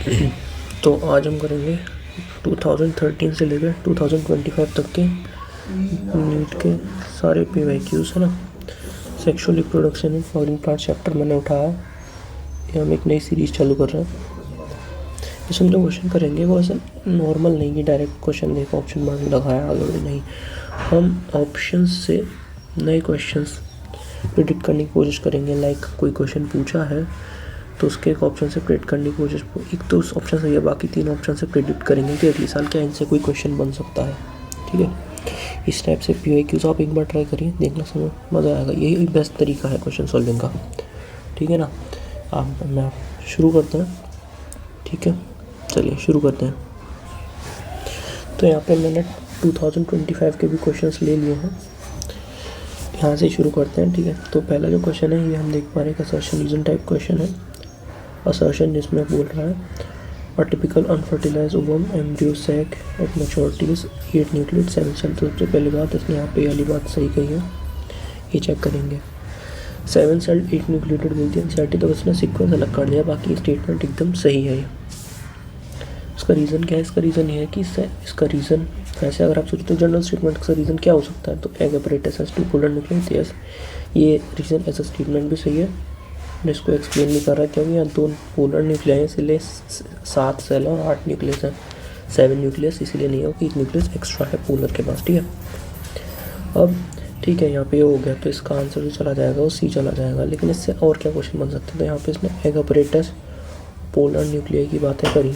तो आज हम करेंगे 2013 से लेकर 2025 तक के नीट के सारे PYQs है ना। Sexual reproduction in foreign plant chapter मैंने उठाया। ये हम एक नई सीरीज़ चालू कर रहे हैं। इसमें जो क्वेश्चन करेंगे वो ऐसा नॉर्मल नहीं कि डायरेक्ट क्वेश्चन देखो ऑप्शन मार्क लगाया आगे बढ़े, नहीं। हम ऑप्शन से नए क्वेश्चंस प्रिडिक्ट करने की कोशिश करेंगे। लाइक कोई क्वेश्चन पूछा है तो उसके एक ऑप्शन से प्रेडिक्ट करने की कोशिश, एक तो उस ऑप्शन से या बाकी 3 ऑप्शन से प्रेडिक्ट करेंगे कि अगले साल क्या इनसे कोई क्वेश्चन बन सकता है। ठीक है, इस टाइप से PYQs आप एक बार ट्राई करिए, देखना समय मज़ा आएगा। यही बेस्ट तरीका है क्वेश्चन सॉल्विंग का। ठीक है ना। मैं शुरू करते हैं। ठीक है, चलिए शुरू करते हैं। तो यहाँ पे मैंने 2025 के भी क्वेश्चंस ले लिए हैं, यहाँ से शुरू करते हैं। ठीक है, तो पहला जो क्वेश्चन है ये हम देख पा रहे हैं, असर्शन रीजन टाइप क्वेश्चन है। असर्शन जिसमें बोल रहा है a typical unfertilized ovum embryo sac at maturity is 8 nucleated 7 cell. तो सबसे पहली बात इसने यहाँ पे ये वाली बात सही कही है, ये चेक करेंगे। 7 सेल 8 न्यूक्लियेटेड बोलती है एनसीईआरटी, तो इसने सीक्वेंस अलग कर दिया, बाकी स्टेटमेंट एकदम सही है। ये इसका रीज़न क्या है? इसका रीज़न ये है कि इसका रीज़न वैसे अगर आप सोचते हो जनरल स्टेटमेंट का रीज़न क्या हो सकता है, तो egg apparatus has 2 polar nucleus. ये रीज़न एज अ स्टेटमेंट भी सही है, मैं इसको एक्सप्लेन नहीं कर रहा क्योंकि यहाँ 2 पोलर न्यूक्लियस है, इसलिए 7 सेल और 8 न्यूक्लियस है। 7 न्यूक्लियस इसलिए नहीं हो कि 1 न्यूक्लियस एक्स्ट्रा है पोलर के पास। ठीक है, अब ठीक है, यहाँ पे हो गया तो इसका आंसर जो चला जाएगा वो सी चला जाएगा। लेकिन इससे और क्या क्वेश्चन बन सकता है? तो यहाँ पे इसने एग अपरेटस पोलर न्यूक्लियाई की बातें करी,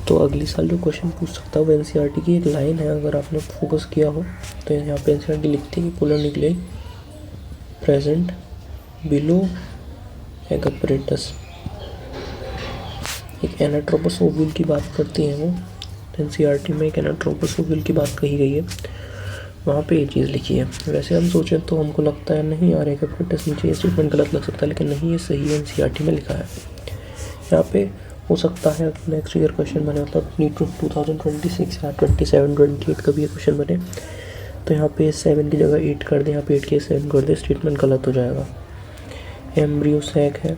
तो अगली साल जो क्वेश्चन पूछ सकता है वो एनसीईआरटी की एक लाइन है, अगर आपने फोकस किया हो तो यहाँ पे एनसीईआरटी लिखती है कि polar nuclei present below egg apparatus. एक एनाट्रोपस ओव्यूल की बात करती हैं वो, एनसीईआरटी में एक एनाट्रोपस ओव्यूल की बात कही गई है, वहाँ पे ये चीज़ लिखी है। वैसे हम सोचें तो हमको लगता है नहीं यार एग अपरेटस नीचे, ये स्टेटमेंट गलत लग सकता है, लेकिन नहीं, ये सही है, एनसीईआरटी में लिखा है। यहाँ पे हो सकता है नेक्स्ट ईयर क्वेश्चन बने, मतलब 2026 या 27 28 का भी ये क्वेश्चन बने, तो यहाँ पे 7 की जगह 8 कर दें, यहाँ पे 8 की 7 कर दें, स्टेटमेंट गलत हो जाएगा। एम्ब्रियो सैक है,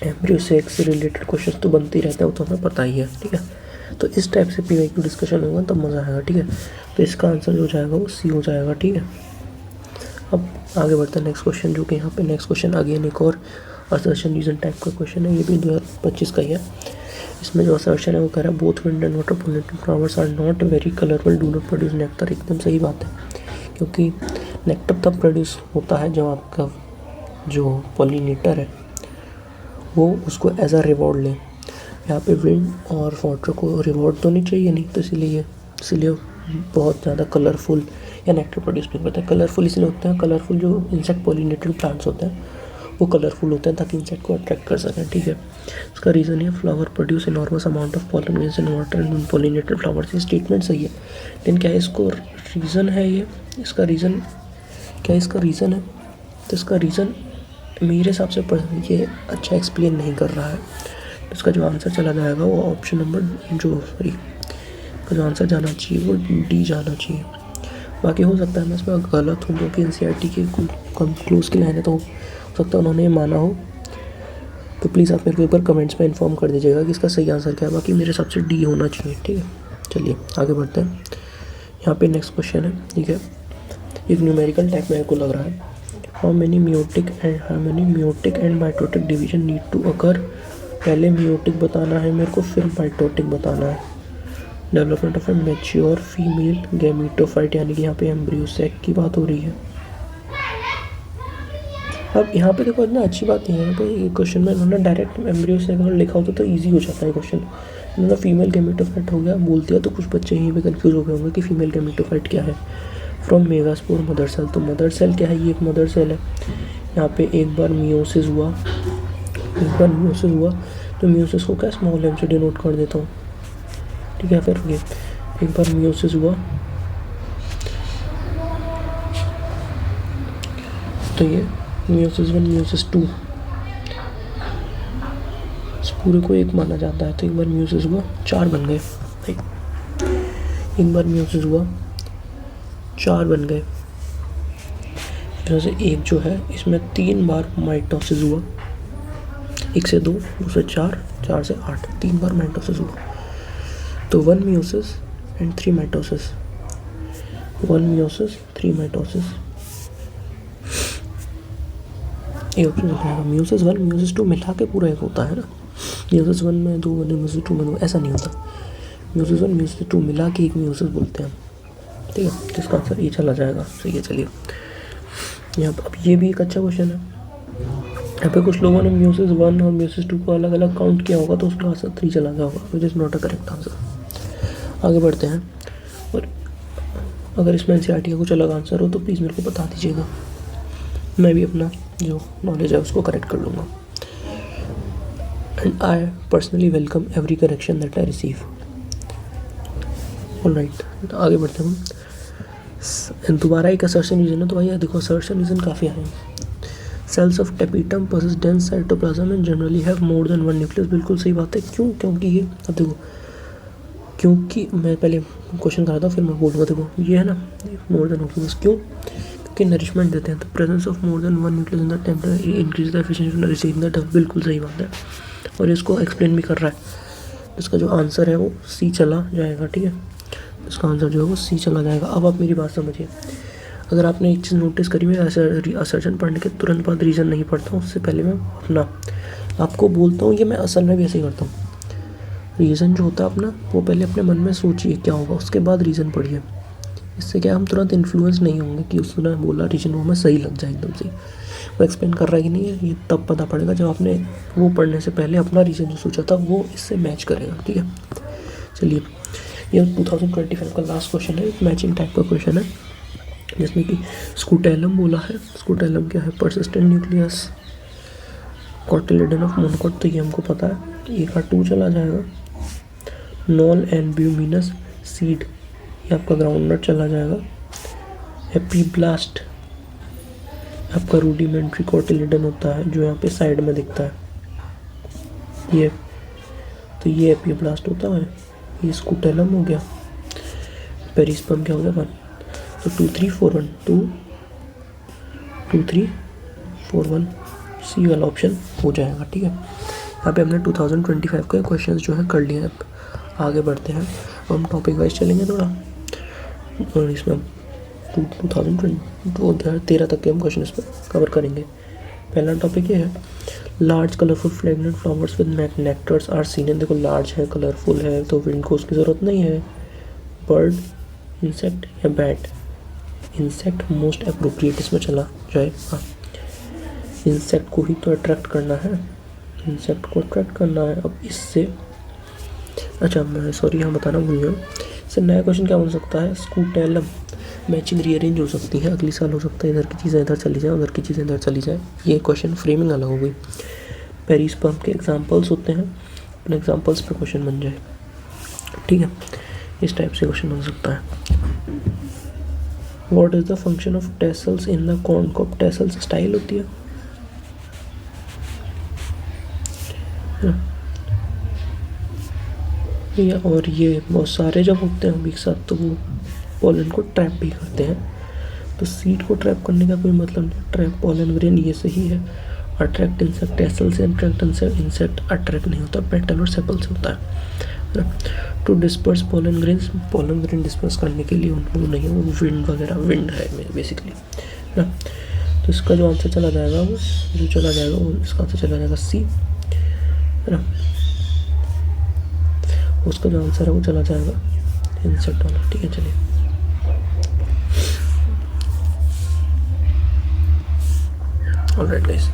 एम्ब्रियो सैक से रिलेटेड क्वेश्चन तो बनते ही रहता है, वो तो हमें पता ही है। ठीक है, तो इस टाइप से PYQ डिस्कशन होगा तब मज़ा आएगा। ठीक है, तो इसका आंसर जो जाएगा वो सी हो जाएगा। ठीक है, अब आगे बढ़ते हैं नेक्स्ट क्वेश्चन, जो कि यहाँ पे नेक्स्ट क्वेश्चन अगेन एक और असर्शन रीजन टाइप का क्वेश्चन है, ये भी 2025 का ही है। इसमें जो असर्शन है वो कह रहा है both wind and water pollinated flowers are not very colourful, do not produce nectar. एकदम सही बात है, क्योंकि नेक्टर तब प्रोड्यूस होता है जब आपका जो पॉलिनेटर है वो उसको एज अ रिवॉर्ड ले। यहाँ पे विंड और वाटर को रिवॉर्ड तो नहीं चाहिए, नहीं, तो इसीलिए बहुत ज़्यादा कलरफुल या नेक्टर प्रोड्यूस नहीं करता है। कलरफुल इसलिए होते हैं, कलरफुल जो इंसेक्ट पॉलिनेटेड प्लांट्स होते हैं वो कलरफुल होते हैं ताकि इंसेक्ट को अट्रैक्ट कर सकें। ठीक है, इसका रीज़न है flower produce enormous amount of pollen grains in water and pollinated flowers. ये स्टेटमेंट सही है, लेकिन क्या इसको रीज़न है ये? इसका रीज़न क्या इसका रीज़न है? तो इसका रीज़न मेरे हिसाब से ये अच्छा एक्सप्लेन नहीं कर रहा है। इसका जो आंसर चला जाएगा वो ऑप्शन नंबर जो आंसर जाना चाहिए वो डी जाना चाहिए। बाकी हो सकता है मैं इसमें गलत हूँ, क्योंकि एनसीईआरटी की क्लोज की लाइन है, तो हो सकता है उन्होंने ये माना हो। तो प्लीज़ आप मेरे को एक बार कमेंट्स में इन्फॉर्म कर दीजिएगा कि इसका सही आंसर क्या है। बाकी मेरे हिसाब से डी होना चाहिए। ठीक है, चलिए आगे बढ़ते हैं। यहाँ पे नेक्स्ट क्वेश्चन है, ठीक है, एक न्यूमेरिकल टाइप मेरे को लग रहा है। How many meiotic and mitotic division need to occur. पहले मियोटिक बताना है मेरे को, फिर माइटोटिक बताना है। Development of A mature female gametophyte, यानी कि यहाँ पे एम्ब्रियो सैक की बात हो रही है। अब यहाँ पे देखो इतना अच्छी बात है, यहाँ पे क्वेश्चन में उन्होंने डायरेक्ट एम्ब्रियो सैक अगर लिखा होता तो ईजी हो जाता है क्वेश्चन। उन्होंने फीमेल गैमीटोफाइट हो गया बोल दिया, तो कुछ बच्चे यहीं पे कंफ्यूज हो गए होंगे कि फीमेल गैमीटोफाइट क्या है। फ्रॉम मेगास्पोर मदर सेल, तो मदर सेल क्या है? ये एक मदर सेल है। यहाँ पे एक बार मियोसिस हुआ, तो मियोसिस को क्या स्मॉल एम से डिनोट कर देता हूँ। ठीक है, फिर ये एक बार मियोसिस हुआ तो ये मियोसिस 1 मियोसिस 2 इस पूरे को एक माना जाता है। तो एक बार मियोसिस हुआ 4 बन गए, एक बार मियोसिस हुआ 4 बन गए। फिर से एक जो है इसमें 3 बार माइटोसिस हुआ, 1 से 2, 2 से 4, 4 से 8, 3 बार माइटोसिस हुआ। तो 1 meiosis and 3 mitosis, 1 meiosis 3 mitosis, ये ऑप्शन है। मियोसिस 1 मियोसिस 2 मिला के पूरा एक होता है ना, मियोसिस 1 में 2 बने, मियोसिस 2 में 2, ऐसा नहीं होता। मियोसिस 1 मियोसिस 2 मिला के एक मियोसिस बोलते हैं हम, ठीक है। जिसका आंसर ये चला जाएगा, सही है। चलिए यहाँ पर अब ये भी एक अच्छा क्वेश्चन है। यहाँ पे कुछ लोगों ने मियोसिस 1 और मियोसिस 2 को अलग अलग काउंट किया होगा, तो उसका आंसर 3 चला गया होगा, which is not a correct answer. आगे बढ़ते हैं, और अगर इसमें एनसीईआरटी का कुछ अलग आंसर हो तो प्लीज़ मेरे को बता दीजिएगा, मैं भी अपना जो नॉलेज है उसको करेक्ट कर लूँगा। And I personally welcome every correction that I receive. Alright, तो आगे बढ़ते हैं। दोबारा एक असर्शन रीजन है, तो भाई देखो असर्शन रीजन काफ़ी आए हैं। Cells of tapetum possess dense cytoplasm and generally have more than 1 nucleus. बिल्कुल सही बात है। क्यों? क्योंकि ये, अब देखो, क्योंकि मैं पहले क्वेश्चन कर रहा था फिर मैं बोलूँगा। देखो ये है ना, मोर देन न्यूक्लियस, क्यों? क्योंकि नरिशमेंट देते हैं। तो presence of more than 1 nucleus in the temperature increase the efficiency of receiving the dust. बिल्कुल सही बात है, और इसको एक्सप्लेन भी कर रहा है। इसका जो आंसर है वो सी चला जाएगा, ठीक है। इसका आंसर जो है वो सी चला जाएगा। अब आप मेरी बात समझिए, अगर आपने एक चीज़ नोटिस करी, मैं असर्शन पढ़ने के तुरंत बाद रीज़न नहीं पढ़ता हूँ, उससे पहले मैं अपना आपको बोलता हूँ। ये मैं असल में भी ऐसे ही करता हूँ। रीज़न जो होता है अपना, वो पहले अपने मन में सोचिए क्या होगा, उसके बाद रीज़न पढ़िए। इससे क्या हम तुरंत इन्फ्लुएंस नहीं होंगे कि उसने बोला रीज़न वो हमें सही लग जाए एकदम से। वो एक्सप्लेन कर रहा है कि नहीं है, ये तब पता पड़ेगा जब आपने वो पढ़ने से पहले अपना रीज़न जो सोचा था वो इससे मैच करेगा, ठीक है। चलिए, ये 2025 का लास्ट क्वेश्चन है, एक मैचिंग टाइप का क्वेश्चन है, जिसमें कि स्कूटेलम बोला है। स्कूटेलम क्या है? Persistent nucleus cotyledon of monocot, तो ये हमको पता है। ए का 2 चला जाएगा। नॉल एंड ब्यूमिनस सीड, ये आपका ग्राउंडनट चला जाएगा। एपीब्लास्ट आपका रूडिमेंट्री कॉटिलेडन होता है, जो यहाँ पे साइड में दिखता है ये, तो ये एपीब्लास्ट होता है। ये स्कूटेलम हो गया। पेरिस्पर्म क्या हो गया? 1, तो 2 3 4 1, 2 2 3 4 1, सी वाला ऑप्शन हो जाएगा, ठीक है। यहाँ पे हमने 2025 के क्वेश्चंस जो है कर लिए। अब आगे बढ़ते हैं, हम टॉपिक वाइज चलेंगे थोड़ा, और इसमें 2013 तक के हम क्वेश्चन इस पर कवर करेंगे। पहला टॉपिक ये है, large colourful fragrant flowers with nectars are seen. देखो लार्ज है, कलरफुल है, तो विंड को उसकी ज़रूरत नहीं है। बर्ड, इंसेक्ट या बैट? इंसेक्ट मोस्ट अप्रोप्रिएट इसमें चला जाएगा। इंसेक्ट को ही तो अट्रैक्ट करना है, इंसेक्ट को अट्रैक्ट करना है। अब इससे, अच्छा मैं सॉरी यहाँ बताना भूल गया, इससे नया क्वेश्चन क्या बन सकता है? स्कूटेलम मैचिंग रीअरेंज हो सकती है, अगले साल हो सकता है। इधर की चीज़ें इधर चली जाए, उधर की चीज़ें इधर चली जाए। ये क्वेश्चन फ्रेमिंग अलग हो गई। पेरिस्पर्म के एग्जांपल्स होते हैं, अपने एग्जांपल्स पे क्वेश्चन बन जाए, ठीक है। इस टाइप से क्वेश्चन बन सकता है। What is the function of tassels in the corn cob? Tassels style होती है। और ये बहुत सारे जब उगते हैं एक साथ, तो वो पॉलन को ट्रैप भी करते हैं। तो सीड को ट्रैप करने का कोई मतलब नहीं। ट्रैप पॉलन ग्रेन ये सही है। अट्रैक्ट इंसेक्ट टेसल से, अट्रैक्ट इंसेक्ट अट्रैक्ट नहीं होता, पेटल और सेपल से होता है। To disperse pollen grain disperse करने के लिए उनको नहीं है, वो विंड वगैरह, विंड है बेसिकली ना। तो इसका जो आंसर चला जाएगा वो इसका आंसर चला जाएगा सी, है ना। उसका जो आंसर है वो चला जाएगा इंसेक्ट वाला, ठीक है। चलिए ऑलराइट गाइस,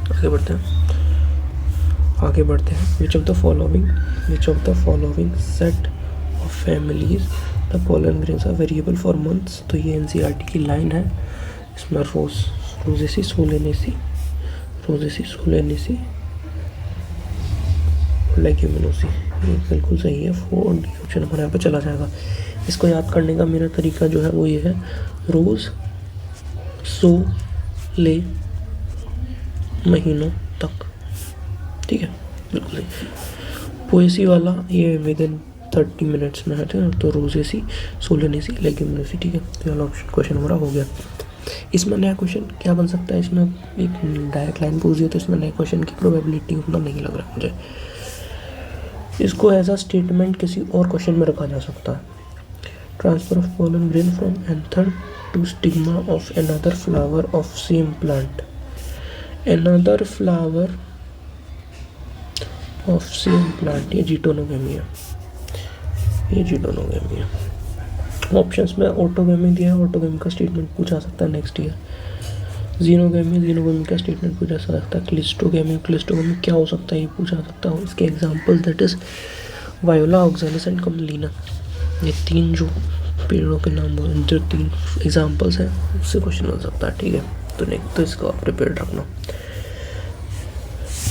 आगे बढ़ते हैं। Which of the following set of families the pollen grains are variable for months? तो ये एनसीईआरटी की लाइन है। इसमें रोजेसी सोलेनेसी लेग्यूमिनोसी, ये बिल्कुल सही है। 4 ऑप्शन हमारे यहाँ पे चला जाएगा। इसको याद करने का मेरा तरीका जो है वो ये है, रोज सो ले महीनों तक, ठीक है, बिल्कुल सही। पोएसी वाला ये विद इन 30 मिनट्स में है, ठीक है। तो रोजेसी सोलेनेसी लेग्यूमिनोसी, ठीक है। तो ये वाला ऑप्शन क्वेश्चन हमारा हो गया। इसमें नया क्वेश्चन क्या बन सकता है, इसमें एक डायरेक्ट लाइन पूछ दिया तो इसमें नए क्वेश्चन की प्रोबेबिलिटी उतना नहीं लग रहा मुझे। इसको एज अ स्टेटमेंट किसी और क्वेश्चन में रखा जा सकता है। Transfer of pollen grain from anther to stigma of another flower of same plant. Another flower of same plant, ये जीटोनोगेमी है, ये जीटोनोगेमी है। ऑप्शंस में ऑटोगेमी दिया है, ऑटोगेमी का स्टेटमेंट पूछा सकता है नेक्स्ट ईयर। जीनोगेमी, जीनोगेमी का स्टेटमेंट पूछा सकता है। क्लिस्टोगेमी, क्लिस्टोगेमी क्या हो सकता है ये पूछा सकता है। इसके examples that is viola, oxalis and commelina, ये तीन जो पेड़ों के नाम जो तीन एग्जांपल्स हैं उससे क्वेश्चन हो सकता है, ठीक है। तो नेक्स्ट तो इसको आप प्रिपेयर रखना।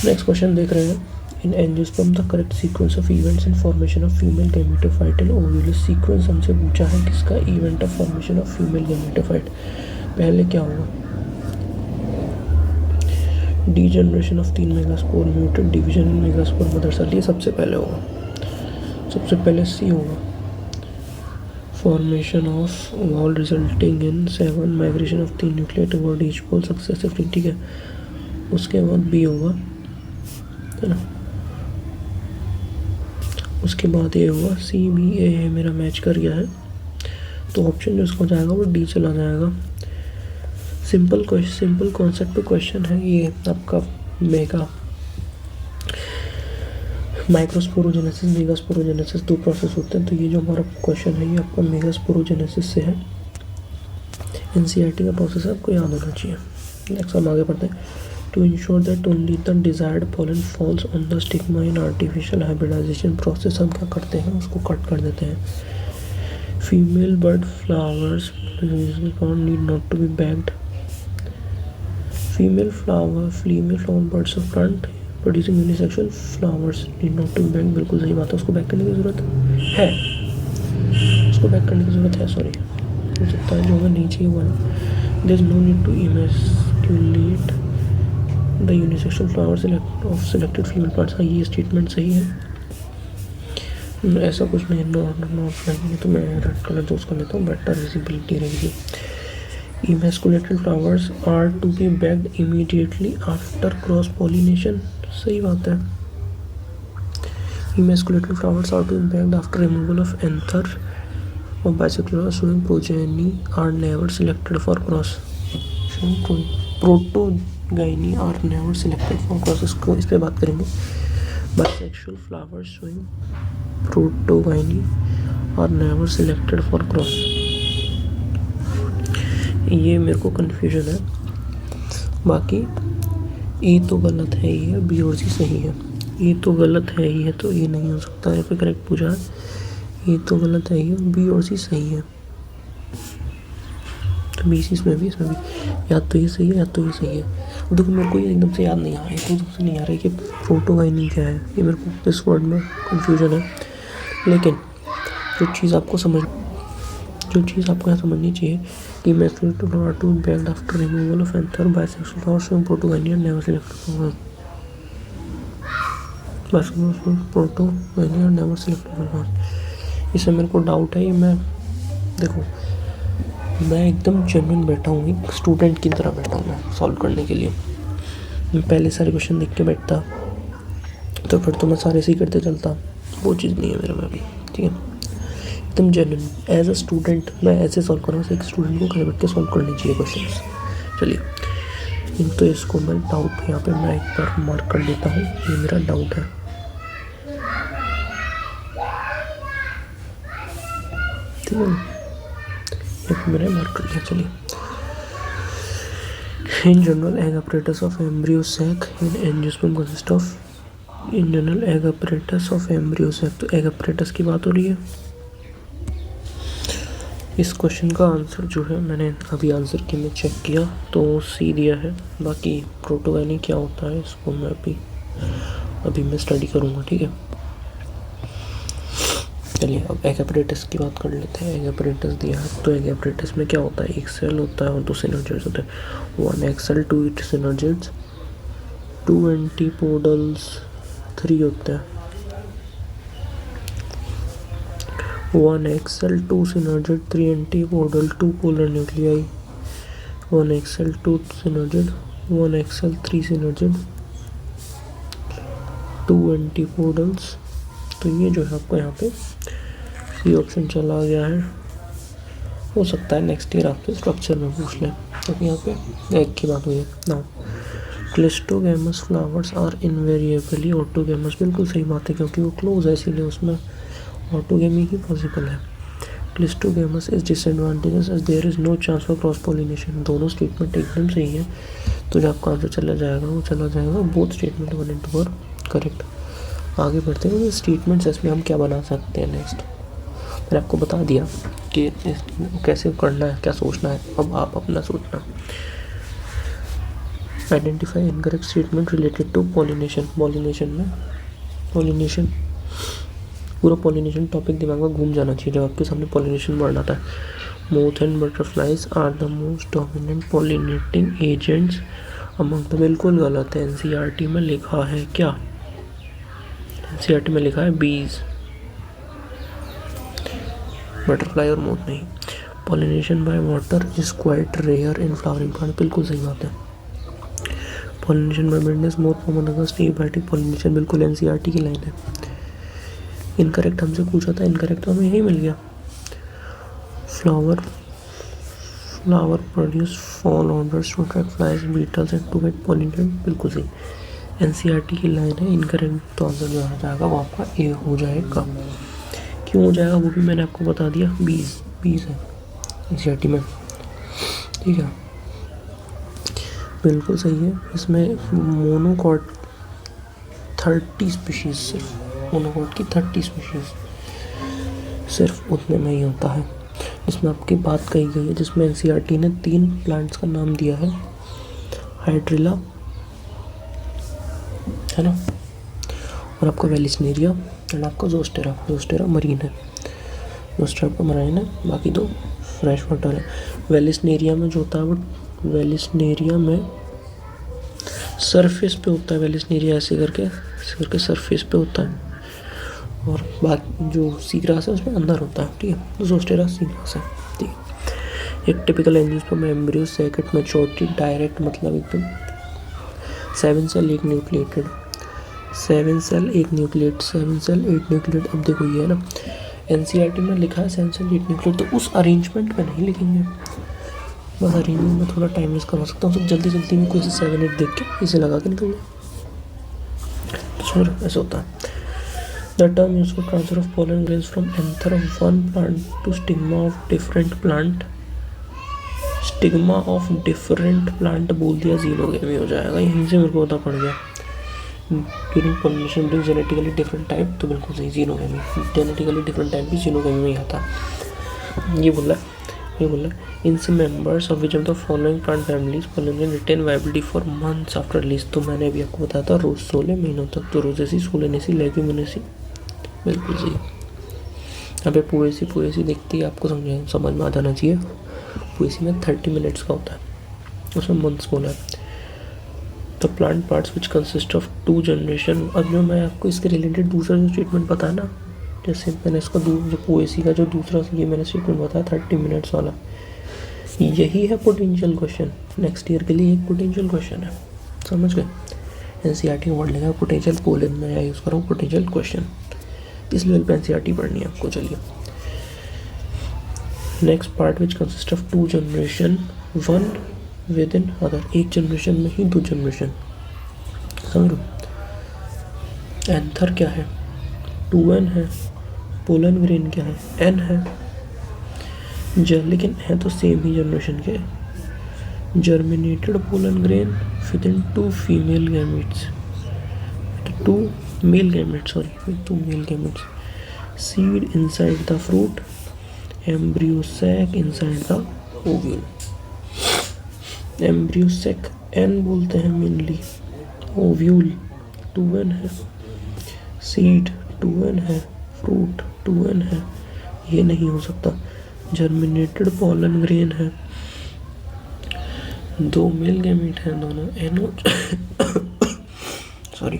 नेक्स्ट क्वेश्चन देख रहे हैं, in angiosperm the correct sequence of events in formation of female gametophyte and ovules sequence हमसे पूछा है किसका, event of formation of female gametophyte. पहले क्या होगा, degeneration of 3 megaspore, muted division in megaspore mother cell, ये सबसे पहले होगा। सबसे पहले सी होगा, formation of wall resulting in 7 migration of 3 nuclear toward each pole successively, ठीक है। उसके बाद बी होगा, है ना। उसके बाद ये होगा, सी बी ए मेरा मैच कर गया है, तो ऑप्शन जो इसका हो जाएगा वो डी चला जाएगा। सिंपल कॉन्सेप्ट पे क्वेश्चन है ये आपका। मेगा माइक्रोस्पोरोजेनेसिस, मेगास्पोरोजेनेसिस, दो प्रोसेस होते हैं, तो ये जो हमारा क्वेश्चन है ये आपका मेगास्पोरोजेनेसिस से है। एनसीईआरटी का प्रोसेस आपको याद होना चाहिए। नेक्स्ट हम आगे बढ़ते हैं। To ensure that only the desired pollen falls on the stigma in artificial hybridization process, हम क्या करते हैं उसको कट कर देते हैं। Female bird flowers need not to be bagged. Female flower birds of plant producing unisexual flowers need not to be bagged, बिल्कुल सही बात है, उसको बैक करने की ज़रूरत है, उसको बैक करने की ज़रूरत है, सॉरी हो सकता है जो हमें नहीं चाहिए हुआ है। There is no need to emasculate the unisexual flowers of selected female plants, हाँ ये स्टेटमेंट सही है। ऐसा कुछ नहीं, नहीं तो मैं रेड कलर चूज कर लेता हूँ, बेटर विजिबिलिटी रहेगी। Emasculated flowers are to be bagged immediately after cross pollination, सही बात है। Emasculated flowers are to be bagged after removal of anther और bisexual showing progeny are never selected for cross, protogyny are never selected for cross, इसको इस पे बात करेंगे। Bisexual flowers showing protogyny are never selected for cross, ये मेरे को confusion है। बाकी ए तो गलत है ही है, बी और सी सही है। ए तो गलत है ही है तो ए नहीं हो सकता है, पे करेक्ट पूछा है। ए तो गलत है ही, बी और सी सही है, तो बी सी इसमें भी या तो ये सही है या तो ये सही है। देखो मेरे को ये एकदम से याद नहीं आ रहा है, एकदम से नहीं आ रहा है कि प्रोटोगाइनी क्या है, ये मेरे को इस वर्ड में कन्फ्यूजन है। लेकिन जो चीज़ आपको यहाँ समझनी चाहिए कि emasculated to bagged after removal of anther bisexual flowers showing protogyny and never selected for protogyny and never selected for, इसमें मेरे को डाउट है। ये मैं देखो मैं एकदम जेन्युइन बैठा हूँ, एक स्टूडेंट की तरह बैठा हूँ मैं सॉल्व करने के लिए। मैं पहले सारे क्वेश्चन देख के बैठता तो फिर तो मैं सारे से ही करते चलता, वो चीज़ नहीं है मेरे में अभी, ठीक है। एकदम जेन्युइन एज अ स्टूडेंट मैं ऐसे सॉल्व कर रहा हूँ, एक स्टूडेंट को घर बैठ के सॉल्व करनी चाहिए क्वेश्चन। चलिए तो इसको मैं डाउट यहाँ पे मैं एक बार मार्क कर देता हूँ, ये मेरा डाउट है, ठीक है। मैंने मार्क कर लिया। चलिए, in general egg apparatus of embryo sac in angiosperm consist of, in general egg apparatus of embryo sac, तो एग apparatus की बात हो रही है। इस क्वेश्चन का आंसर जो है मैंने अभी आंसर की में चेक किया तो सी दिया है। बाकी प्रोटोगाइनी क्या होता है इसको मैं अभी मैं स्टडी करूँगा, ठीक है। चलिए अब एग apparatus की बात कर लेते हैं। एग apparatus दिया है तो एग apparatus में क्या होता है, एक सेल होता है और 2 सिनर्जिड्स होते हैं। 1 egg cell 2 सिनर्जिड्स, 2 एंटीपोडल्स 3 होते हैं। 1 egg cell 2 synergid 3 antipodal 2 polar nuclei, 1XL 2 synergid, 1XL 3 synergid, 2 antipodals. तो ये जो है आपको यहाँ पे सी ऑप्शन चला गया है। हो सकता है नेक्स्ट ईयर आपके स्ट्रक्चर में पूछ लें, क्योंकि यहाँ पे एक की बात हुई है ना। क्लिस्टोगैमस फ्लावर्स आर इनवेरिएबली ऑटोगैमस, बिल्कुल सही बात है, क्योंकि वो क्लोज है इसीलिए उसमें ऑटोगेमी ही पॉसिबल है। Cleistogamous is disadvantageous as there is no chance for cross pollination, दोनों स्टेटमेंट एकदम सही है। तो जो आपका आंसर चला जाएगा वो चला जाएगा, both statement 1 and 2 are correct. आगे बढ़ते हैं, ये स्टेटमेंट्स इसमें हम क्या बना सकते हैं नेक्स्ट। मैंने आपको बता दिया कि कैसे करना है, क्या सोचना है, अब आप अपना सोचना। Identify incorrect statement related to pollination. Pollination पूरा पॉलिनेशन टॉपिक दिमाग में घूम जाना चाहिए जब आपके सामने पॉलिनेशन वर्ड आता है। Moth and butterflies are the most dominant pollinating agents among the, बिल्कुल गलत है। एनसीईआरटी में लिखा है क्या? एनसीईआरटी में लिखा है बीज, बटरफ्लाई और मोथ नहीं। Pollination by water is quite rare in flowering plant, बिल्कुल सही बात है। पॉलिनेशन बाय विंडनेस मोथ मोमोनगस एबायोटिक पॉलिनेशन, बिल्कुल एनसीईआरटी की लाइन है। इनकरेक्ट हमसे पूछा था, इनकरेक्ट तो हमें यही मिल गया। Flower produce foul odours to attract flies beetles and to get pollinated, बिल्कुल सही। एनसीईआरटी की लाइन है। इनकरेक्ट तो आंसर जो आ जाएगा वो आपका ए हो जाएगा। क्यों हो जाएगा वो भी मैंने आपको बता दिया, बीज है एनसीईआरटी में, ठीक है, बिल्कुल सही है। इसमें मोनोकॉट 30 स्पीशीज, सिर्फ मोनोकॉट की 30 स्पीशीज सिर्फ उतने में ही होता है। इसमें आपकी बात कही गई है, जिसमें एनसीईआरटी ने 3 प्लांट्स का नाम दिया है, हाइड्रिला है ना, और आपका वेलिस्नेरिया एंड आपका जोस्टेरा मरीन है, जोस्टेरा मरीन है, बाकी 2 फ्रेश वाटर है। वेलिस्नेरिया में जो होता है वो वेलिस्नेरिया में सरफेस पे होता है, वेलिस्नेरिया ऐसे करके सरफेस पे होता है, और बाकी जो सी ग्रास है उसमें अंदर होता है, ठीक है। तो जोस्टेरा सी ग्रास है, ठीक है। एक typical angiosperm embryo second maturity direct, मतलब एकदम 7 cell 1 nucleated, 7 cell 1 nucleate, 7 cell 8 nucleate. अब देखो ये है ना, एनसीईआरटी में लिखा है 7 सेल 8 न्यूक्लिएट, तो उस अरेंजमेंट में नहीं लिखेंगे, बस अरेंजमेंट में थोड़ा टाइम वेस्ट करवा सकता हूँ, सब जल्दी में कोई 7-8 देख के इसे लगा के निकल जाए, तो छोड़ ऐसा होता है। The term used for transfer of pollen grains from anther of one plant to stigma of different plant, stigma of different plant बोल दिया, जीनोगेमी हो जाएगा। यहीं से मेरे को पता पड़ गया। During pollination bring genetically different type, तो बिल्कुल सही, जीनोगेमी। जेनेटिकली डिफरेंट टाइप भी जीनोगेमी में ही आता है। ये बोल रहा है in some members of which of the following plant families pollination retain viability for months after release. तो मैंने अभी आपको बताया था रोज 16 महीनों तक, तो रोजेसी, सोलेनेसी, लेग्यूमिनेसी, बिल्कुल सही। यहाँ पे पोएसी देखती है, आपको समझ में आ जाना चाहिए। पोएसी में 30 मिनट्स का होता है, उसमें मंथ्स बोला है। The plant parts which consist of 2 generation. अब जो मैं आपको इसके रिलेटेड दूसरा जो स्टेटमेंट बताया ना, जैसे मैंने इसका जो पोएसी का जो दूसरा ये मैंने स्टेटमेंट बताया 30 मिनट्स वाला, यही है पोटेंशियल क्वेश्चन नेक्स्ट ईयर के लिए। एक पोटेंशियल क्वेश्चन है, समझ गए। एनसीईआरटी का वर्ड लेगा पोटेंशियल, पोलन में यूज़ कर रहा हूँ पोटेंशियल क्वेश्चन, इस लेवल पे एनसीईआरटी पढ़नी है आपको। चलिए next part which consist of 2 generation, 1 with in other, एक जनरेशन में ही 2 जनरेशन, समझो। एंथर क्या है, 2n है। पोलन ग्रेन क्या है, n है। लेकिन है तो सेम ही जनरेशन के। Germinated pollen grain within 2 female gametes, 2 male gametes, sorry 2 male gametes. Seed inside the fruit, embryo sac inside the ovule. Embryo sac n बोलते हैं मेनली, ओव्यूल 2n है, सीड 2n है, fruit 2n है, ये नहीं हो सकता। Germinated pollen grain है, 2 मेल गैमेट हैं, दोनों एनो सॉरी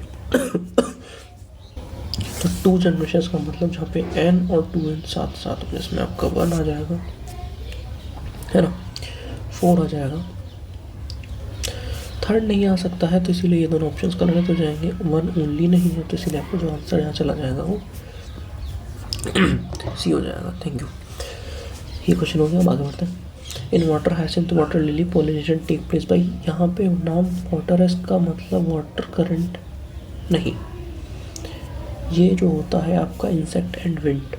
तो 2 जनरेशन का मतलब जहाँ पे n और 2n साथ में, इसमें आपका 1 आ जाएगा, है ना, 4 आ जाएगा, थर्ड नहीं आ सकता है, तो इसीलिए ये दोनों ऑप्शंस गलत हो जाएंगे। वन ओनली नहीं है, तो इसीलिए आपको जो आंसर यहाँ चला जाएगा वो सी हो जाएगा। Thank you. ये क्वेश्चन हो गया, अब आगे बढ़ते हैं। In water hyacinth water lily pollination take place by, यहाँ पे नाम वाटर है, इसका मतलब वाटर करंट नहीं, ये जो होता है आपका इंसेक्ट एंड विंड,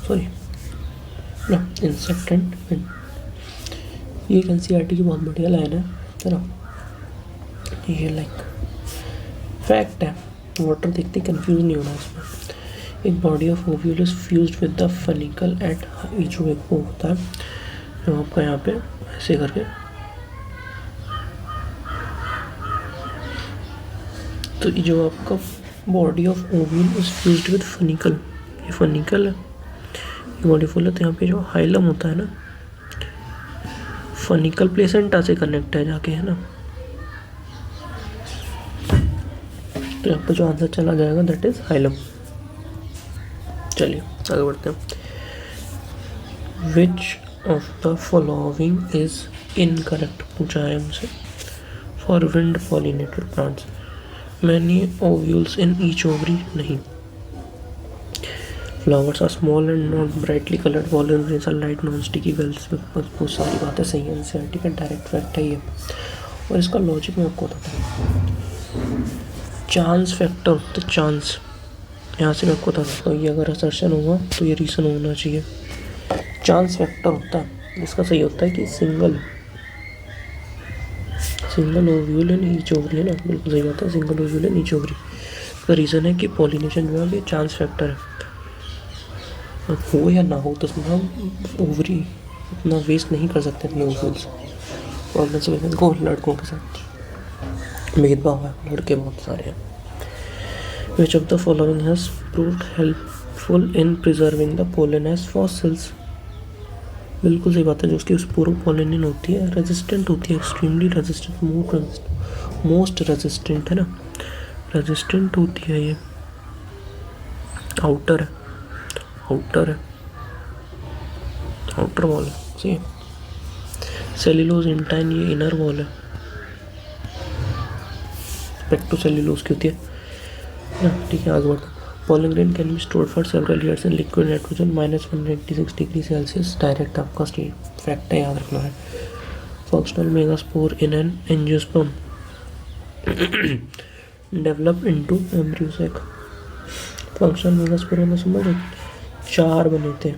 सॉरी ना, इंसेक्ट एंड विंड। ये एक एनसीईआरटी की बहुत बढ़िया लाइन है ना। ये लाइक फैक्ट है, वाटर देखते कंफ्यूज नहीं होना इसमें। एक body of ovule is fused with the funicle at, ये जो एक वो होता है जो आपका यहाँ पे ऐसे करके, तो ये जो आपका body of ovule is fused with funicle, ये फनिकल है, ये बॉडी फुल है, तो यहाँ पे जो हाइलम होता है ना, फनिकल प्लेसेंटा से कनेक्ट है जाके, है ना। तो यहाँ पे जो आंसर चला जाएगा दैट इज हाइलम। चलिए आगे बढ़ते हैं। Which of the following is incorrect पूछा है हमसे। For wind pollinated plants many ovules in each ovary नहीं। Flowers are small and not brightly coloured, pollen grains are light non sticky wells. बहुत सारी बातें सही है, एनसीईआरटी का डायरेक्ट फैक्ट है ये, और इसका लॉजिक मैं आपको बताता हूँ। चांस फैक्टर होता है, चांस, यहाँ से मैं आपको बता सकता हूँ, ये अगर असर्शन होगा तो ये रीज़न होना चाहिए। चांस फैक्टर होता है, इसका सही होता है कि सिंगल ओव्यूल इन ईच ओवरी, है ना, बिल्कुल सही बात है, सिंगल ओव्यूल इन ईच ओवरी। इसका रीज़न है कि पॉलिनेशन जो है ये चांस फैक्टर है, हो या ना हो, तो उसमें हम ओवरी इतना वेस्ट नहीं कर सकते अपने ओव्यूल्स। प्रॉब्लम से को लड़कों के साथ भेदभाव है, लड़के बहुत सारे हैं। Which of the following has proved helpful in preserving the pollen as fossils? बिल्कुल सही बात है, जो उसकी स्पोरोपोलिन होती है, रेजिस्टेंट होती है, एक्सट्रीमली रेजिस्टेंट, मोस्ट रेजिस्टेंट है ना, रेजिस्टेंट होती है। ये आउटर है, आउटर वॉल है, सही है। सेल्यूलोज इंटाइन, ये इनर वॉल है, स्पेक्टोसेल्यूलोज की होती है। ठीक है, आगे बढ़ते। Pollen grain can be stored for several years in liquid nitrogen -186 degree Celsius. Direct आपका स्टेट फैक्ट है, याद रखना है। Functional megaspore in an angiosperm develop into embryo sac. Functional megaspore में समझ 4 बने थे,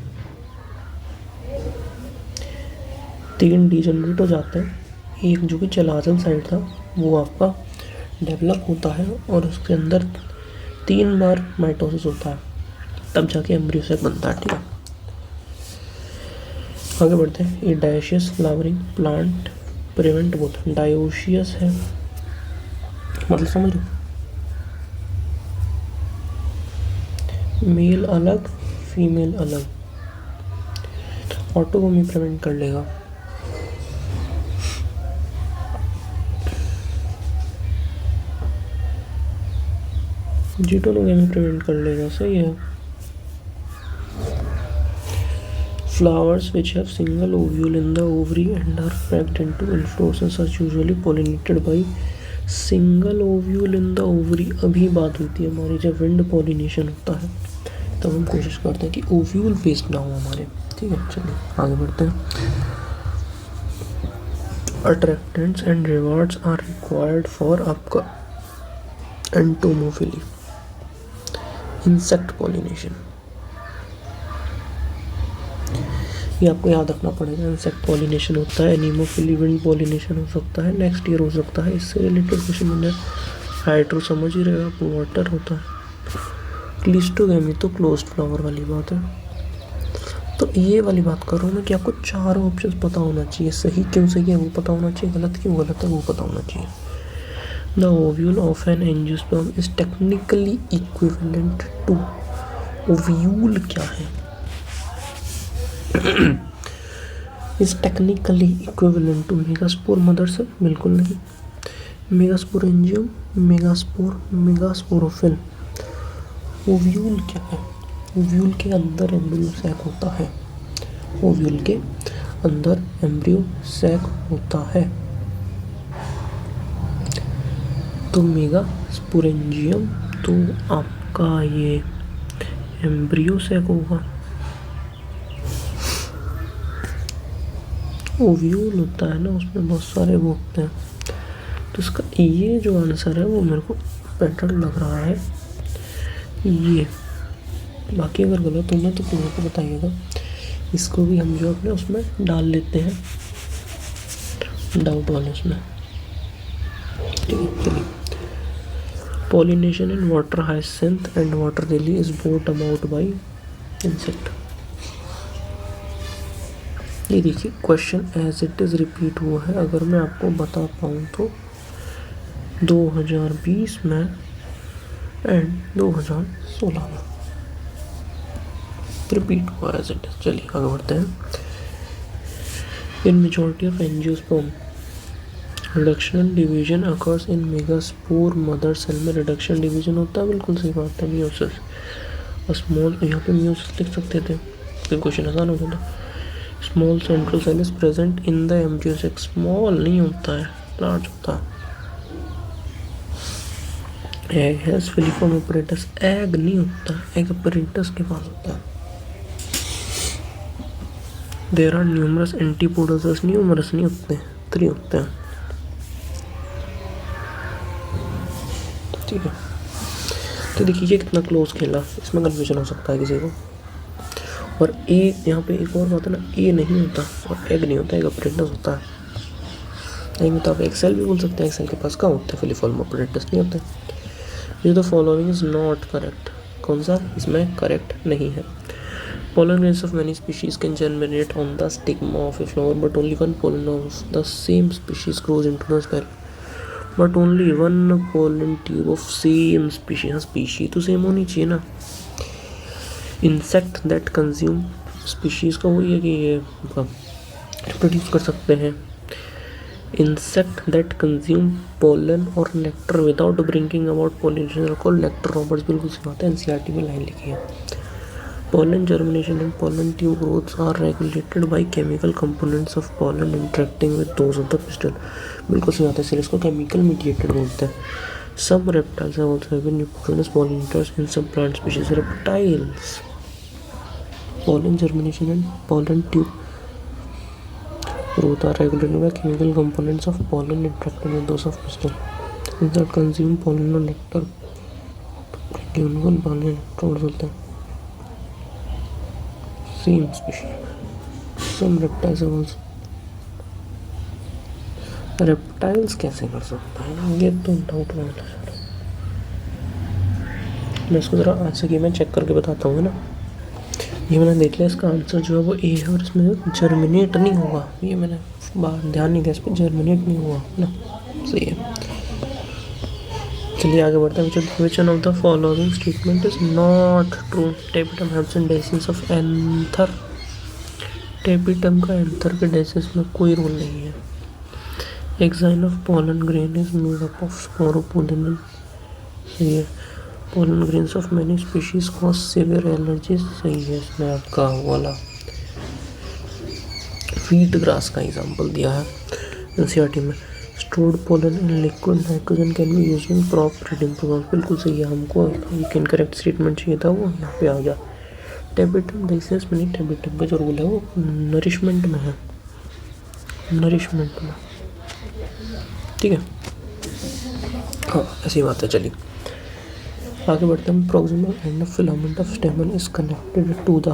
3 डीजनरेट हो जाते हैं, एक जो कि चलाजन साइड था वो आपका डेवलप होता है और उसके अंदर 3 बार माइटोसिस होता है, तब जाके एम्ब्रियो सैक बनता है। ठीक है, आगे बढ़ते हैं। ये dioecious flowering plant prevent both, dioecious है मतलब समझ लो, मेल अलग फीमेल अलग, ऑटोगोमी प्रिवेंट कर लेगा। जीटोनोगेमी प्रिवेंट कर लेगा, सही है। Flowers which have single ovule in the ovary and are packed into inflorescence are usually pollinated by single ovule in the ovary. अभी बात होती है हमारी जब विंड पॉलिनेशन होता है, तब हम कोशिश करते हैं कि ओव्यूल वेस्ट ना हो हमारे। ठीक है, चलिए आगे बढ़ते हैं। Attractants and rewards are required for आपका एंटोमोफिली इंसेक्ट पॉलिनेशन। ये आपको याद रखना पड़ेगा, इंसेक्ट पॉलिनेशन होता है, एनीमोफिली विंड पॉलिनेशन हो सकता है, नेक्स्ट ईयर हो सकता है। इससे रिलेटेड क्वेश्चन मैंने हाइड्रो समझ ही रहे आप, वाटर होता है। क्लिस्टोगेमी तो क्लोज्ड फ्लावर वाली बात है, तो ये वाली बात कर रहा हूँ मैं कि आपको 4 ऑप्शन पता होना चाहिए, सही क्यों सही है वो पता होना चाहिए, गलत क्यों गलत है वो पता होना चाहिए। The ovule of an angiosperm is technically equivalent to, ovule क्या है is technically equivalent to megaspore mother से, बिल्कुल नहीं। Megaspore एंजियम, megasporophyll. ओव्यूल क्या है, ओव्यूल के अंदर एम्ब्रियो सैक होता है, ओव्यूल के अंदर एम्ब्रियो सैक होता है। तो मेगा स्पोरेंजियम तो आपका ये एम्ब्रियो सैक होगा। ओव्यूल होता है ना, उसमें बहुत सारे वो होते हैं। तो इसका ये जो आंसर है वो मेरे को बेटर लग रहा है ये। बाकी अगर गलत होना तो मेरे को बताइएगा। इसको भी हम जो अपने उसमें डाल लेते हैं, डाउट वाले उसमें। ठीक है, चलिए। Pollination in water hyacinth and water lily is brought about by insect. ये देखिए question as it is repeat हुआ है। अगर मैं आपको बता पाऊँ तो 2020 में एंड 2016 में रिपीट हुआ एज इट इज। चलिए आगे बढ़ते हैं। In majority of angiosperm reduction division occurs in megaspore mother cell में रिडक्शन डिवीजन होता है। बिल्कुल सही बात है, मियोसिस। स्मॉल, यहाँ पे मियोसिस लिख सकते थे फिर क्वेश्चन आसान हो जाता। Small central cell is present in the embryo sac. Small नहीं होता है, लार्ज होता है। Egg has filiform apparatus. Egg नहीं होता, एग अपरेटस के पास होता है। There are numerous antipodes. Numerous नहीं होते, 3 होते हैं। ठीक है, तो देखिए कितना क्लोज खेला, इसमें कन्फ्यूजन हो सकता है किसी को। और ए यहाँ पे एक और बात है ना, ए नहीं होता और एग नहीं होता, एग अपरेटस होता है। नहीं होता, आप एक्सेल भी बोल सकते हैं। एक्सेल के पास कहाँ होता है फिलीफॉर्म अपरेटस, नहीं होता। ये the following is not correct. कौन सा इसमें करेक्ट नहीं है? Pollen grains of many species can germinate on the stigma of a flower, but only one pollen of the same species grows into the spiral. But only one pollen tube of same species. हाँ, species तो same होनी चाहिए ना। Insect that consume species का वही है कि ये रिप्रोड्यूस कर सकते हैं। Insect that consume pollen or nectar without bringing about pollination are called nectar robbers। बिल्कुल सही बात है, NCERT में लाइन लिखी है। Pollen germination and pollen tube growths are regulated by chemical components of pollen interacting with those of the pistil। बिल्कुल सही बात है, इसलिए इसको केमिकल मीडिएटेड बोलते हैं। Some reptiles have also been reported as pollinators in some plant species। Reptiles, pollen germination and pollen tube growth are regulated by chemical components of pollen interacting with those of pistil। Insects consume pollen or nectar, उनको pollen nectar बोलते हैं। Same species। Some reptiles are also। reptiles कैसे कर सकता है, ये तो doubt वाला है। मैं इसको ज़रा आंसर की मैं चेक करके बताता हूँ ना। ये मैंने देख लिया, इसका आंसर जो है वो ए है और इसमें जर्मिनेट नहीं होगा। ये मैंने ध्यान नहीं दिया, इस पर जर्मिनेट नहीं हुआ ना। सही है, चलिए आगे बढ़ते हैं। Which one of the following statement is not true? Tapetum haves Decis of anther. Tapetum का एंथर के डेसिस में कोई रोल नहीं है। Exine of pollen grain is made up of sporopollenin. सही है। Pollen grains of many species cause severe allergies. सही है, इसमें आपका वाला व्हीट ग्रास का एग्जाम्पल दिया है एनसीईआरटी में। Stored pollen in liquid nitrogen can be used in crop breeding programme. बिल्कुल सही है, हमको इनकरेक्ट स्टेटमेंट चाहिए था, वो यहाँ पे आ गया। टेबिटम डाइसेस में नहीं, टेबिटम का जो रोल है वो नरिशमेंट में है, नरिशमेंट में। ठीक है, हाँ ऐसी बात है। चलिए आगे बढ़ते हैं। Proximal end filament of stamen is connected to the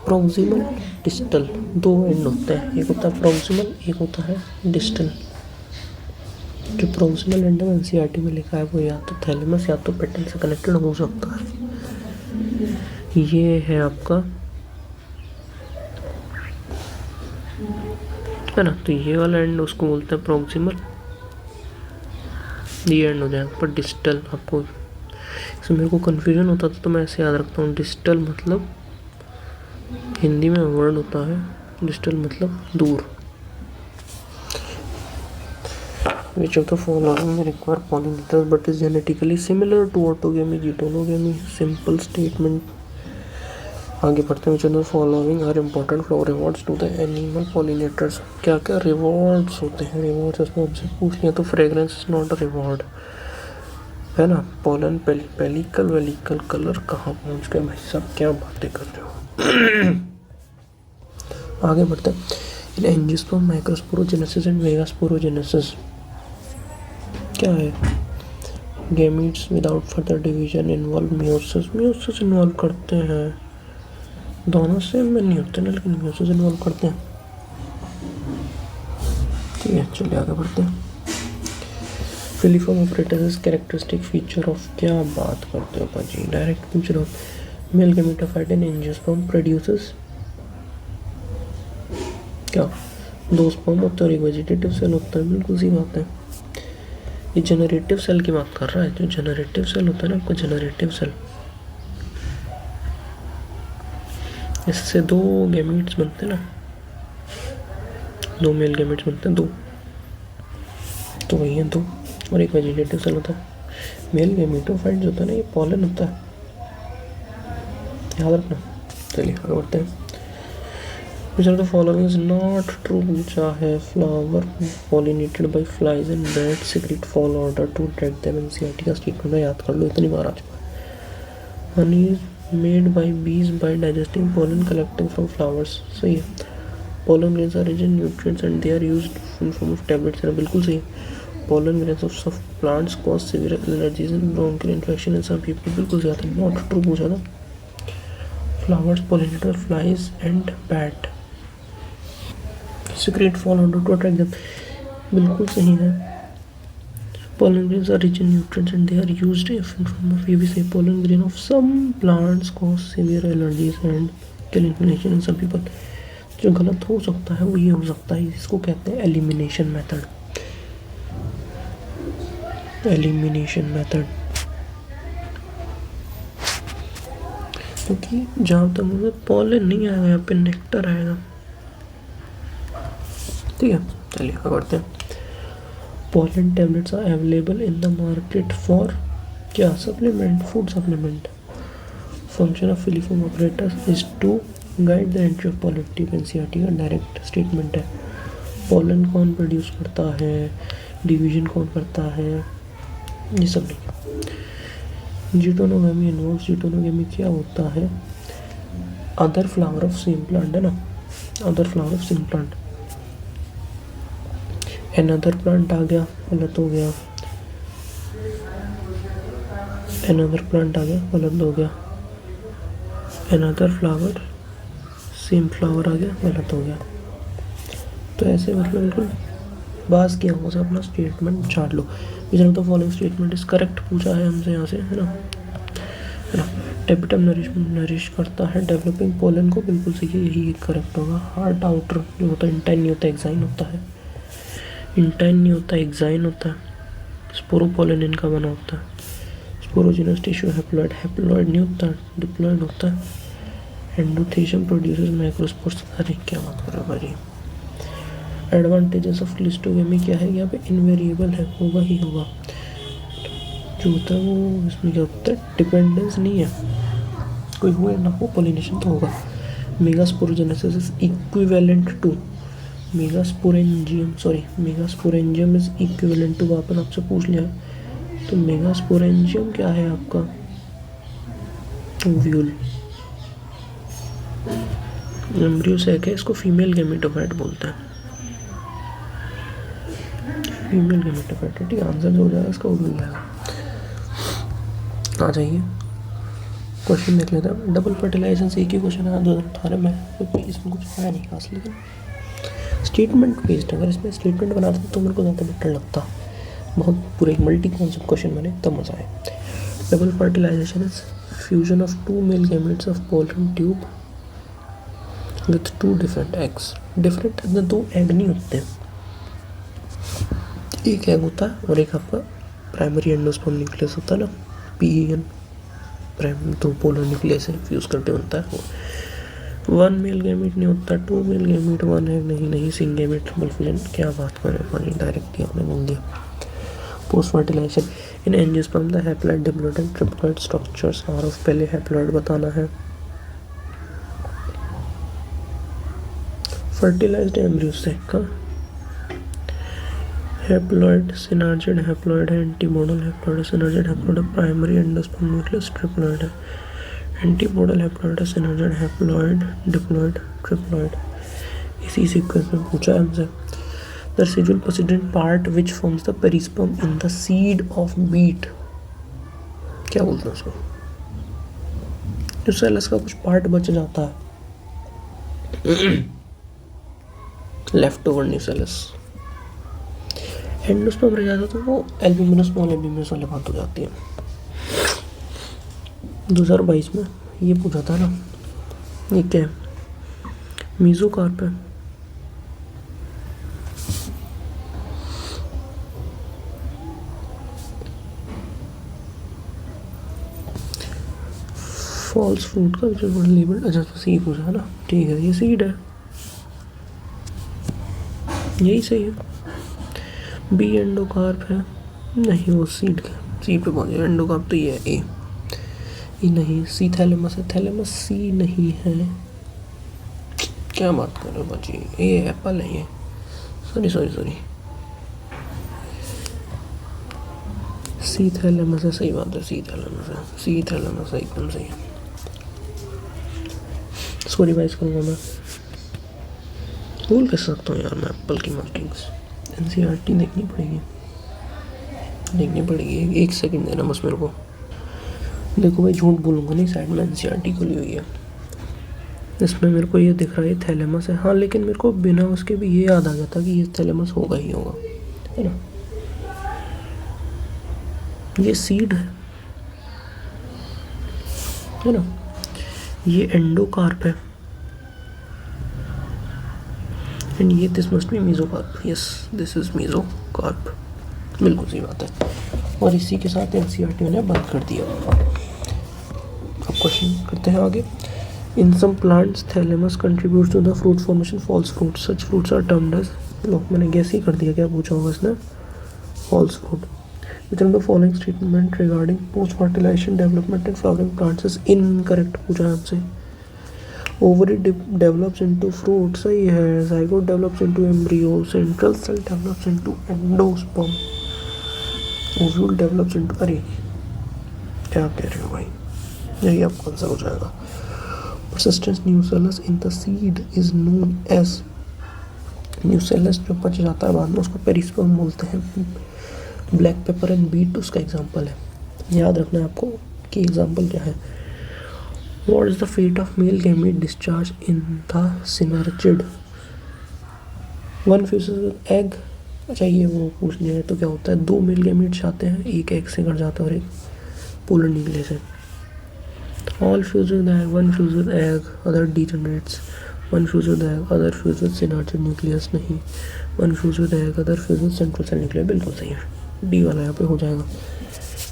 proximal distal. 2 end होते हैं, एक होता है प्रोक्सिमल, एक होता है डिस्टल। जो प्रोक्सिमल एंड एनसीईआरटी में लिखा है वो या तो थैलेमस या तो पेटल से कनेक्टेड हो सकता है। ये है आपका, है ना, तो ये वाला एंड उसको बोलते हैं प्रोक्सिमल, ये एंड हो जाएगा। पर डिस्टल आपको इसमें मेरे को कन्फ्यूजन होता था तो मैं ऐसे याद रखता हूँ। डिस्टल मतलब हिंदी में वर्ड होता है, डिस्टल मतलब दूर। Which of the following require pollinators but is genetically similar to autogamy? Heterogamy, simple statement, आगे बढ़ते हैं, which following are important flow rewards to the animal pollinators. क्या क्या रिवॉर्ड्स होते हैं? रिवॉर्ड्स इसमें हमसे पूछ लिया तो fragrance is not a reward है ना। पोलन पेलिकल वेलिकल कलर कहाँ पहुँच गए भाई साहब, क्या बातें कर रहे हो। आगे बढ़ते हैं, in angiosperm microsporogenesis and megasporogenesis क्या है? Gametes without further division involve meiosis. Meiosis involve करते हैं, दोनों सेम में नहीं होते ना, लेकिन मियोसिस इन्वॉल्व करते हैं। ठीक है, चलिए आगे बढ़ते हैं। Filiform operators characteristic feature of, क्या बात करते हो पाजी, डायरेक्ट पूछ रहा हूँ। मेल गैमेटोफाइट इन एंजियोस्पर्म प्रोड्यूसेस क्या? दो स्पर्म होते हैं और एक वेजिटेटिव सेल होता है, बिल्कुल सी बात है। ये जनरेटिव सेल की बात कर रहा है, जो जनरेटिव सेल होता है ना आपका, जनरेटिव सेल, इससे दो गैमीट्स बनते हैं ना, दो मेल गैमीट्स बनते हैं, दो, तो वही है दो, और एक वेजिटेटिव सेल होता है। मेल गैमेटोफाइट जो होता है ना, ये पॉलन होता है, याद रखना। चलिए आगे बढ़ते हैं। Which of the following is not true? पूछा है, flower pollinated by flies and bats secrete fall order to attract them। NCERT का स्टेटमेंट है, याद कर लो, इतनी बार आ चुका है। Honey is made by bees by digesting pollen collecting from flowers। सही है। Pollen grains are rich in nutrients and they are used in form of tablets। बिल्कुल सही है। Pollen grains of some plants cause severe allergies and bronchial infection in some people। बिल्कुल सही है। Not true पूछा था। Flowers pollinated by flies and bat secrete fall order to attract them। बिल्कुल सही है। Pollen grains are rich in nutrients and they are used in form of, ये भी सही। Pollen grain of some plants cause severe allergies and kill inflammation in some people। जो गलत हो सकता है वो ये हो सकता है, इसको कहते हैं एलिमिनेशन मेथड। एलिमिनेशन मेथड, क्योंकि जहाँ तक मुझे पॉलन नहीं आएगा, यहाँ पे नेक्टर आएगा। ठीक है, चलिए आगे बढ़ते हैं। Pollen tablets are available in the market for क्या? Supplement, food supplement. Function of filiform apparatus is to guide the entry of pollen. NCERT का डायरेक्ट स्टेटमेंट है। पॉलन कौन प्रोड्यूस करता है, डिवीजन कौन करता है, ये सब नहीं। जिटोनोगेमी इन्वॉल्व्स, जिटोनोगेमी क्या होता है? Other flower of same plant है ना, other flower of same plant. Another plant आ गया, गलत हो गया। अनदर प्लांट आ गया, गलत हो गया। अनदर फ्लावर सेम फ्लावर आ गया, गलत हो गया। तो ऐसे मतलब बिल्कुल बास की आंखों से अपना स्टेटमेंट छाट लो। विच तो फॉलोइंग स्टेटमेंट इज करेक्ट पूछा है हमसे यहाँ से, है ना। टेपिटम नरिश करता है डेवलपिंग पोलन को, बिल्कुल सही है, यही करेक्ट होगा। हार्ट आउटर जो होता है, इंटाइन नहीं होता, एक्साइन होता है। इंटाइन नहीं होता, एक्साइन होता है। स्पोरोपोलन इनका बना होता है। स्पोरोजिनस टिश्यू हैप्लॉइड, हैप्लॉइड नहीं होता, डिप्लॉइड होता है। Endothecium produces microspores. अरे क्या बात कर रहे हो भाई। एडवांटेजेस ऑफ क्लिस्टोगेमी क्या है? यहाँ पे इनवेरिएबल है, होगा ही होगा। जो होता है वो इसमें क्या होता है, डिपेंडेंस नहीं है, कोई हुए ना हो पॉलिनेशन तो होगा। Megasporogenesis is equivalent to megasporangium, sorry megasporangium is equivalent to, वापस आपसे पूछ लिया है। तो मेगास्पोरेंजियम क्या है आपका? ओव्यूल, एम्ब्रियो सैक है, इसको फीमेल गैमेटोफाइट बोलते हैं। फीमेल गैमेटोफाइट, ठीक है, आंसर जो हो जाएगा इसका ओव्यूल जाएगा। आ जाइए क्वेश्चन देख लेते हैं। डबल फर्टिलाइजेशन से एक ही क्वेश्चन है 2018 में, क्योंकि इसमें कुछ है नहीं खास, लेकिन स्टेटमेंट बेस्ड, अगर इसमें स्टेटमेंट बनाते तो मेरे को ज़्यादा बेटर लगता। बहुत पूरे मल्टी कॉन्सेप्ट क्वेश्चन बने तब मज़ा आए। Double fertilization is fusion of two male gametes of pollen tube with two different eggs. Different दो एग नहीं होते, एक एग होता है और एक आपका प्राइमरी एंडोस्पर्म न्यूक्लियस होता है ना, PEN प्राइम, तो पोलर न्यूक्लियस से फ्यूज करके बनता है वो। वन मेल गैमेट नहीं होता, two male gamete, one egg नहीं, सिंग गैमेट मल्फिलन। क्या बात कर रहे हैं, डायरेक्ट ही आपने बोल दिया। Post fertilization in angiosperm the haploid diploid and triploid structures are of, पहले हैप्लॉइड बताना है। फर्टिलाइज्ड एम्ब्रियो सैक का हैप्लॉइड सिनार्जिड हैप्लॉइड है, antipodal haploid synergid haploid primary endosperm nucleus triploid है, antipodal haploid synergid haploid diploid triploid. इसी sequence में पूछा है हमसे the residual persistent part which forms the perisperm in the seed of beet, क्या बोलते हैं उसको? न्यूसेलस का कुछ पार्ट बच जाता है, लेफ्ट ओवर न्यूसेलस, एंडोस्पर्म रह जाता तो वो एल्ब्यूमिनस स्मॉल एल्ब्यूमिनस वाले बात हो जाती है। 2022 में ये पूछा था ना, ये क्या है? मीजोकार्प है। फॉल्स फ्रूट का जो लेबल, अच्छा तो सी पूछा है ना, ठीक है ये सीड है, यही सही है। बी एंडोकार्प है, नहीं वो सीड का, सी पे पहुंचे। एंडोकार्प तो ये है, ए नहीं। सी थैलेमस है, थैलेमस सी नहीं है, क्या बात कर रहे हो बच्ची, ये एप्पल है ये, सॉरी सी थैलेमस है, सही बात है, सी थैलेमस है, एकदम सही है। इसको रिवाइज करूँगा मैं, भूल कर सकता हूँ यार मैं एप्पल की मार्किंग्स। एनसीईआरटी देखनी पड़ेगी, एक सेकंड देना बस मेरे को। देखो भाई झूठ बोलूँगा नहीं, साइड में एनसीईआरटी खुली हुई है, इसमें मेरे को ये दिख रहा है थैलेमस है, हाँ लेकिन मेरे को बिना उसके भी ये याद आ गया था कि ये थैलेमस होगा ही होगा, है ना। ये सीड है ना, ये एंडोकार्प है, एंड ये this must be mesocarp, yes this is mesocarp, बिल्कुल सही बात है। और इसी के साथ एनसीईआरटी ने बंद कर दिया। अब क्वेश्चन करते हैं आगे। In some plants thalamus contributes to the fruit formation, false fruit, such fruits are termed as, लो मैंने गैस ही कर दिया, क्या पूछा होगा इसने, false fruit. Which of the following statement regarding post fertilization development and flowering plants is incorrect पूछा है हमसे। Ovary develops into fruit, सही है। Zygote develops into embryo, central cell develops into endosperm, ovule develops into, अरे क्या कह रहे हो भाई, यही आपका आंसर हो जाएगा। Persistence nucellus in the seed is known as, nucellus जो बच जाता है बाद में उसको पेरिस्पर्म बोलते हैं। ब्लैक पेपर एंड बीट उसका एग्जाम्पल है, याद रखना है आपको कि एग्जाम्पल क्या है। What is the fate of male gamete discharge in the synergid, one fuses with egg, अच्छा ये वो पूछ लिया है तो क्या होता है, दो मेल गैमीट्स आते हैं, एक एग से कट जाता है और एक पोलर न्यूक्लियस है। All fuse with egg, one fuse with egg, other degenerates, one fuse with egg, other fuse with synergid nucleus नहीं, one fuse with egg, other fuse with central cell nucleus, बिल्कुल सही है, D वाला यहाँ पे हो जाएगा।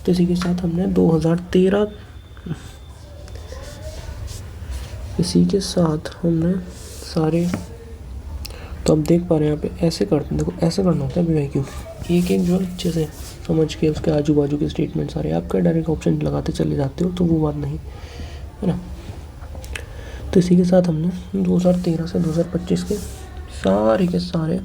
तो इसी के साथ हमने 2013, इसी के साथ हमने सारे, तो आप देख पा रहे हैं यहाँ पे ऐसे करते हैं, देखो ऐसे करना होता है BYQ, एक एक जो अच्छे से समझ के उसके आजू बाजू के स्टेटमेंट सारे, आपका डायरेक्ट ऑप्शन लगाते चले जाते हो तो वो बात नहीं है ना। तो इसी के साथ हमने 2013 से 2025 के सारे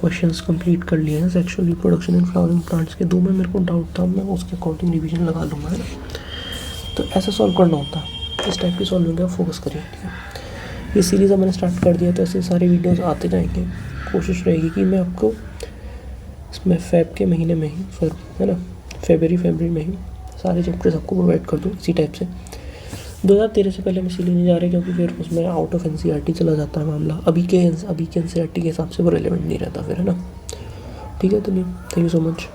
क्वेश्चंस कंप्लीट कर लिए हैं। Sexual reproduction and flowering plants के दो में मेरे को डाउट था, मैं उसके अकॉर्डिंग रिवीजन लगा लूँगा, है ना। तो ऐसे सॉल्व करना होता है, इस टाइप की सॉल्विंग का फोकस करिए, ठीक है। ये सीरीज़ मैंने स्टार्ट कर दिया तो ऐसे सारे वीडियोस आते जाएंगे। कोशिश रहेगी कि मैं आपको इसमें फेब के महीने में ही, फिर है ना फरवरी में ही सारे चैप्टर्स आपको प्रोवाइड कर दूँ इसी टाइप से। 2013 से पहले हम इसीलिए नहीं जा रहे क्योंकि फिर उसमें आउट ऑफ एनसीईआरटी चला जाता है मामला, अभी के एनसीईआरटी के हिसाब से वो रिलेवेंट नहीं रहता फिर, है ना। ठीक है, तो नहीं, थैंक यू सो मच।